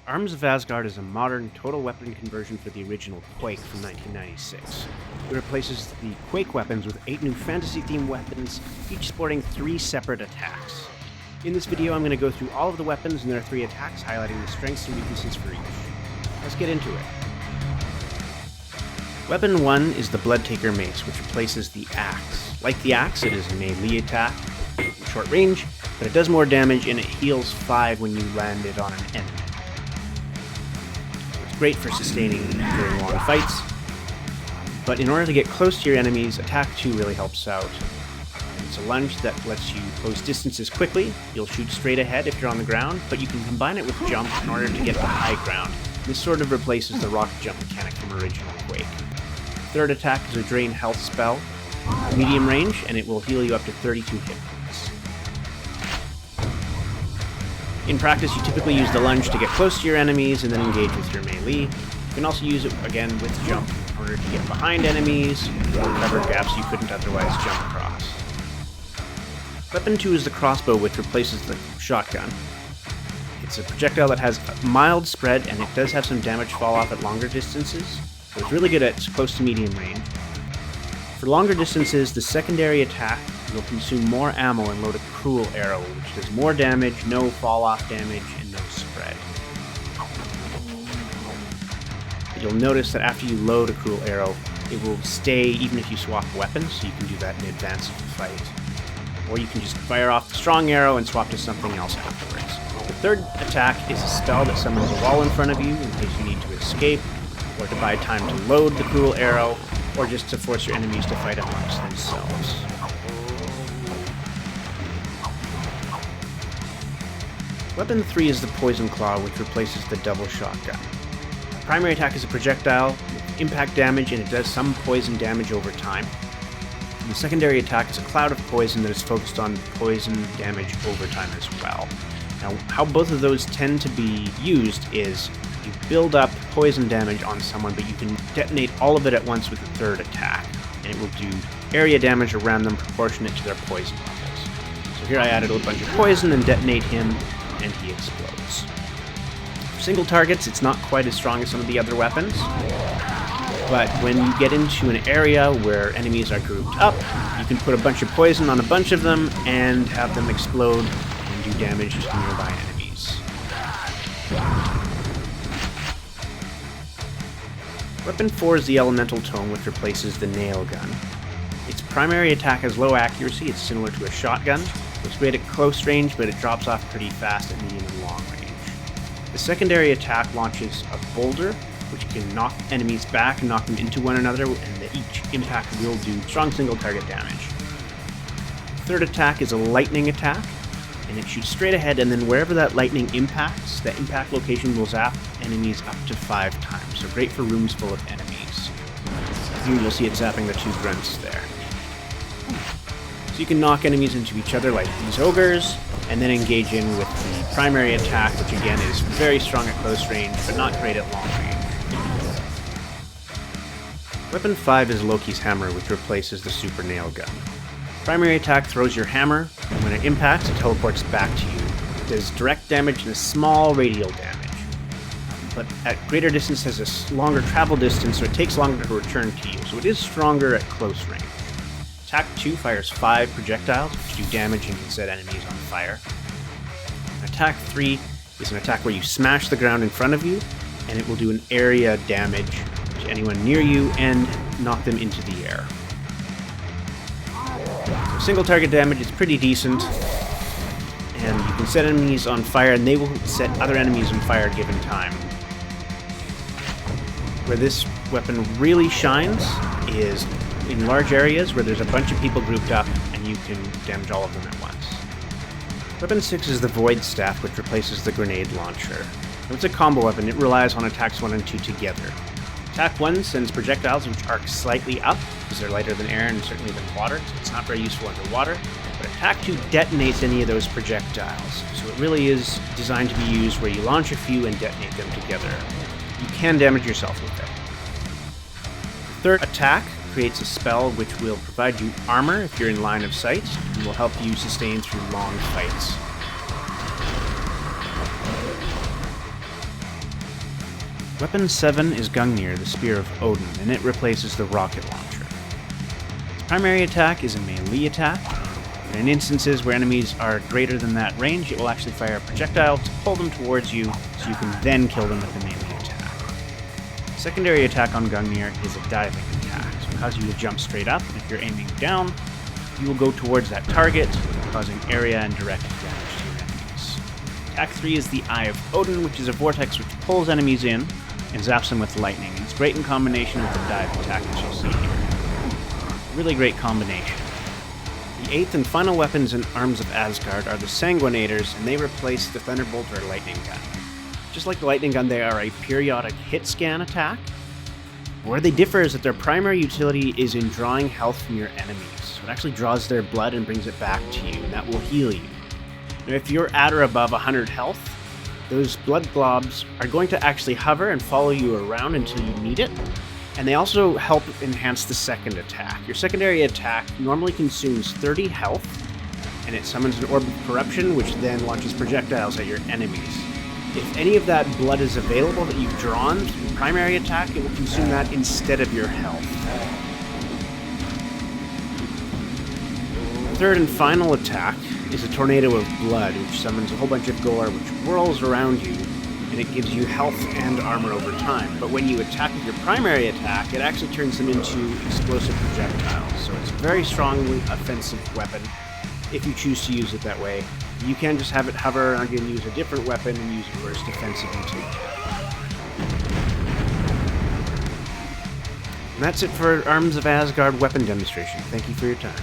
Arms of Asgard is a modern total weapon conversion for the original Quake from 1996. It replaces the Quake weapons with 8 new fantasy-themed weapons, each sporting 3 separate attacks. In this video, I'm going to go through all of the weapons and their 3 attacks, highlighting the strengths and weaknesses for each. Let's get into it. Weapon 1 is the Bloodtaker Mace, which replaces the Axe. Like the Axe, it is a melee attack, short range, but it does more damage and it heals 5 when you land it on an enemy. Great for sustaining during long fights, but in order to get close to your enemies, Attack 2 really helps out. It's a lunge that lets you close distances quickly. You'll shoot straight ahead if you're on the ground, but you can combine it with jump in order to get to high ground. This sort of replaces the rocket jump mechanic from original Quake. Third attack is a drain health spell, medium range, and it will heal you up to 32 hit points. In practice, you typically use the lunge to get close to your enemies and then engage with your melee. You can also use it again with jump in order to get behind enemies or cover gaps you couldn't otherwise jump across. Weapon 2 is the crossbow, which replaces the shotgun. It's a projectile that has a mild spread and it does have some damage fall off at longer distances, so it's really good at close to medium range. For longer distances, the secondary attack will consume more ammo and load a cruel arrow, which does more damage, no fall-off damage, and no spread. You'll notice that after you load a cruel arrow, it will stay even if you swap weapons, so you can do that in advance of the fight. Or you can just fire off the strong arrow and swap to something else afterwards. The third attack is a spell that summons a wall in front of you in case you need to escape, or to buy time to load the cruel arrow, or just to force your enemies to fight amongst themselves. Weapon 3 is the Poison Claw, which replaces the double shotgun. The primary attack is a projectile with impact damage, and it does some poison damage over time. And the secondary attack is a cloud of poison that is focused on poison damage over time as well. Now, how both of those tend to be used is you build up poison damage on someone, but you can detonate all of it at once with the third attack, and it will do area damage around them proportionate to their poison levels. So here I added a bunch of poison and detonate him, and he explodes. For single targets, it's not quite as strong as some of the other weapons, but when you get into an area where enemies are grouped up, you can put a bunch of poison on a bunch of them and have them explode and do damage to nearby enemies. Weapon 4 is the Elemental Tome, which replaces the nail gun. Its primary attack has low accuracy. It's similar to a shotgun. It's great at close range, but it drops off pretty fast at medium and long range. The secondary attack launches a boulder, which can knock enemies back and knock them into one another, and each impact will do strong single target damage. The third attack is a lightning attack, and it shoots straight ahead, and then wherever that lightning impacts, that impact location will zap enemies up to 5 times, so great for rooms full of enemies. Here you'll see it zapping the 2 grunts there. So you can knock enemies into each other like these ogres, and then engage in with the primary attack, which again is very strong at close range, but not great at long range. Weapon 5 is Loki's Hammer, which replaces the Super Nail Gun. Primary attack throws your hammer, and when it impacts, it teleports back to you. It does direct damage and a small radial damage, but at greater distance has a longer travel distance, so it takes longer to return to you, so it is stronger at close range. Attack 2 fires 5 projectiles, which do damage and can set enemies on fire. Attack 3 is an attack where you smash the ground in front of you, and it will do an area damage to anyone near you and knock them into the air. So single target damage is pretty decent, and you can set enemies on fire, and they will set other enemies on fire given time. Where this weapon really shines is in large areas where there's a bunch of people grouped up and you can damage all of them at once. Weapon 6 is the Void Staff, which replaces the grenade launcher. Now, it's a combo weapon. It relies on attacks 1 and 2 together. Attack 1 sends projectiles which arc slightly up because they're lighter than air and certainly than water, so it's not very useful underwater. But Attack 2 detonates any of those projectiles, so it really is designed to be used where you launch a few and detonate them together. You can damage yourself with it. The third attack creates a spell which will provide you armor if you're in line of sight and will help you sustain through long fights. Weapon 7 is Gungnir, the Spear of Odin, and it replaces the rocket launcher. Its primary attack is a melee attack, but in instances where enemies are greater than that range, it will actually fire a projectile to pull them towards you, so you can then kill them with a melee attack. The secondary attack on Gungnir is a diving attack, so it causes you to jump straight up, and if you're aiming down, you will go towards that target, causing area and direct damage to your enemies. Attack 3 is the Eye of Odin, which is a vortex which pulls enemies in and zaps them with lightning. It's great in combination with the dive attack that you'll see here. Really great combination. The 8th and final weapons in Arms of Asgard are the Sanguinators, and they replace the Thunderbolt or Lightning Gun. Just like the Lightning Gun, they are a periodic hit scan attack. Where they differ is that their primary utility is in drawing health from your enemies. So it actually draws their blood and brings it back to you, and that will heal you. Now, if you're at or above 100 health, those blood globs are going to actually hover and follow you around until you need it, and they also help enhance the second attack. Your secondary attack normally consumes 30 health, and it summons an Orb of Corruption, which then launches projectiles at your enemies. If any of that blood is available that you've drawn to your primary attack, it will consume that instead of your health. The third and final attack is a Tornado of Blood, which summons a whole bunch of gore which whirls around you, and it gives you health and armor over time. But when you attack with your primary attack, it actually turns them into explosive projectiles. So it's a very strongly offensive weapon if you choose to use it that way. You can just have it hover around you and use a different weapon and use it for its defensive utility. And that's it for Arms of Asgard weapon demonstration. Thank you for your time.